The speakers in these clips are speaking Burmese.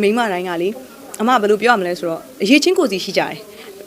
မိမတိုင်းကလေအမဘယ်လိုပြောရမလဲဆိုတော့အရေးချင်းကိုစီရှိကြတယ်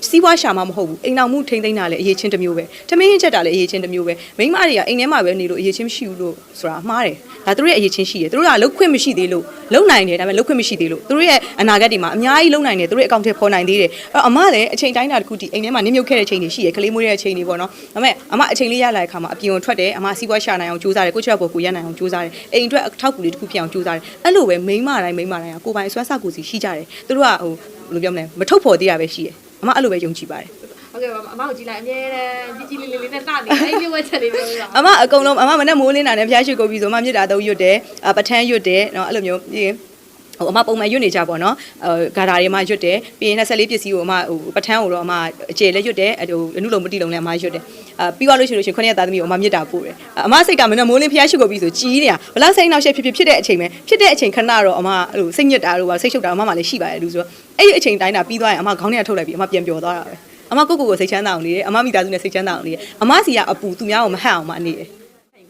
စီးပွားရှာမှမဟုတ်ဘူးအိမ်အောင်မှုထိန်းသိမ်းတာလည်းအရေးချင်းတစ်မျိုးပဲထမင်းရင်ချက်တာလည်းအရေးချင်းတစ်မျိုးပဲမိမတွေကအိမ်ထဲမှာပဲနေလို့အရေးချင်းမရှိဘူးလို့ဆိုတာမှားတယ်ဒါသူတို့ရဲ့အရေးချင်းရှိတယ်သူတို့ကလှုပ်ခွင့်မရှိသေးလို့လုံနိုင်တယ်ဒါပေမဲ့လှုပ်ခွင့်မရှိသေးလို့သူတို့ရဲ့အနာဂတ်တွေမှာအများကြီးလုံနိုင်တယ်သူတို့ရဲ့အကောင့်ထဲပေါ်နိုင်သေးတယ်အဲ့တော့အမလည်းအချိန်တိုင်းတာတစ်ခုတည်းအိမ်ထဲမှာနေမြုပ်ခဲ့တဲ့ချိန်တွေရှိရယ်ကလေးမွေးတဲ့အချိန်တွေပေါ့နော်ဒါပေမဲ့အမအချိန်လေးရလာတဲ့အခါမှာအပြင်ကိုထွက်တယ်အမစီးပွားရှာနိုင်အောင်ကြိုးစားတယ်ကိုချက်ပေါ်ကိုရနိုင်အောင်ကြိုးစားတယ်အိမ်အတွက်အထောက်ကူလေးတစ်ခုဖြစ်အောင်ကြိုးစားတယ်အဲ့လိုပဲမိမတိုင်းကကိုပိုင်ဆွမ်းဆကူစီရှိကြတယ်သူတို့ကဟိုဘယ်လိုပြောမလဲမထုတ်ဖော်သေးတာပဲရှိတယ်အမအဲ့လိုပဲယုံကြည်ပါတယ်ဟုတ်ကဲ့ပါအမကိုကြည့်လိုက်အမြဲတမ်းကြီးလေးနဲ့တာနေအဲ့ဒီဝက်ချက်လေးပြောပြပါအမအကုန်လုံးအမမနဲ့မိုးလင်းတာနဲ့ဖျားရှိကိုပြီးဆိုအမမြစ်တာတော့ရွတ်တယ်ပထန်းရွတ်တယ်နော်အဲ့လိုမျိုးပြီးဟိုအမပုံမှန်ရွတ်နေကြပေါ့နော်ဂါတာတွေမှာရွတ်တယ်ပြီးရင်24ပစ္စည်းကိုအမဟိုပထန်းကိုတော့အမအကျယ်လည်းရွတ်တယ်ဟိုအနုလုံးမတိလုံးလည်းအမရွတ်တယ်ပြီးသွားလို့ရှိရင်ခုနှစ်ရက်သားသမီးကိုအမမြစ်တာပို့တယ်အမစိတ်ကမနဲ့မိုးလင်းဖျားရှိကိုပြီးဆိုကြီးနေတာဘလားစိတ်နောက်ရှက်ဖြစ်တဲ့အချိန်ပဲဖြစ်တဲ့အချိန်ခဏတော့အမဟိုစိတ်ညစ်တာတို့ပါစိတ်ရှုပ်တာအမမှလည်းရှိပါတယ်လို့ဆိုတော့အဲ့ဒီအချိန်တိုင်းတာပြီးသွားရင်အမခေါင်းထဲထုတ်လိုက်ပြီးအမပြန်ပျော်သွားတာပဲအမကိုစိတ်ချမ်းသာအောင်နေတယ်အမမိသားစုနဲ့စိတ်ချမ်းသာအောင်နေတယ်အမစီကအပူသူများကိုမဟန့်အောင်မနေတယ်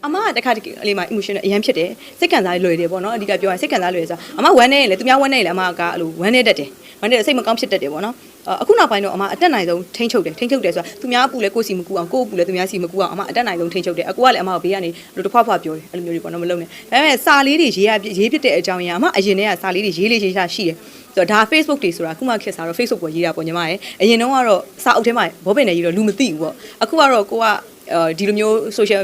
အမကတခါတလေအလေးမှာ emotional အရန်ဖြစ်တယ်စိတ်ခံစားလွယ်တယ်ပေါ့နော်အဓိကပြောရင်စိတ်ခံစားလွယ်ဆိုအမဝမ်းနေရင်လေသူများဝမ်းနေရင်လေအမကအဲ့လိုဝမ်းနေတတ်တယ်ဝမ်းနေစိတ်မကောင်းဖြစ်တတ်တယ်ပေါ့နော်အခုနောက်ပိုင်းတော့အမအတက်နိုင်ဆုံးထိန်းချုပ်တယ်ဆိုတာသူများအပူလဲကိုယ်စီမကူအောင်ကိုယ်အပူလဲသူများစီမကူအောင်အမအတက်နိုင်ဆုံးထိန်းချုပ်တယ်အကူကလည်းအမကိုဘေးကနေလို့တစ်ဖွားဖွားပြောတယ်အဲ့လိုမျိုးတွေပေါ့နော်မလုံးနဲ့ဒါပေမဲ့စာလေးတွေရေးဖြစ်တဲ့အကြောင်းအရာအမအရင်တည်းကစာလေးတွေရေးလေးရှိတယ်ဆိုတော့ဒါ Facebook တွေဆိုတာအခုမှခေတ်စားတော့ Facebook ပေါ်ရေးတာပေါ့ညီမရဲ့အရင်တုန်းကတော့စာအုပ်ထဲမှာဘောပင်နဲ့ရေးတော့လူမသိဘူးပေါ့အခုကတော့ကိုကဒီလိုမျိုး social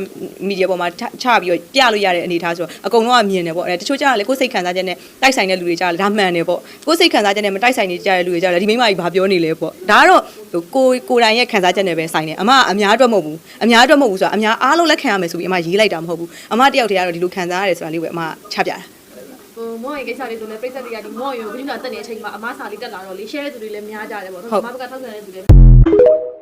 media ပေါ်မှာချပြီးတော့ပြလို့ရတဲ့အနေအထားဆိုတော့အကုန်လုံးကမြင်တယ်ပေါ့တချို့ကျတော့လေကိုယ်စိတ်ခံစားချက်နဲ့တိုက်ဆိုင်တဲ့လူတွေကျတော့ဒါမှန်တယ်ပေါ့ကိုယ်စိတ်ခံစားချက်နဲ့မတိုက်ဆိုင်နေကြတဲ့လူတွေကျတော့ဒီမိမကြီးဘာပြောနေလဲပေါ့ဒါကတော့ကိုယ်တိုင်ရဲ့ခံစားချက်နဲ့ပဲဆိုင်တယ်အမအများအတွက်မဟုတ်ဘူးဆိုတာအများအားလုံးလက်ခံရမယ်ဆိုပြီးအမရေးလိုက်တာမဟုတ်ဘူးအမတယောက်တည်းကတော့ဒီလိုခံစားရတယ်ဆိုတာလေးပဲအမချပြတာဟိုမောင်ရဲ့ကိစ္စလေးဆိုလည်းပြိဿတွေကဒီမောင်ရုံကပြိဿတက်နေတဲ့အချိန်မှာအမစာလေးတက်လာတော့လေ share တဲ့သူတွေလည်းများကြတယ်ပေါ့နော်အမဘက်ကထောက်ခံတဲ့သူတွေ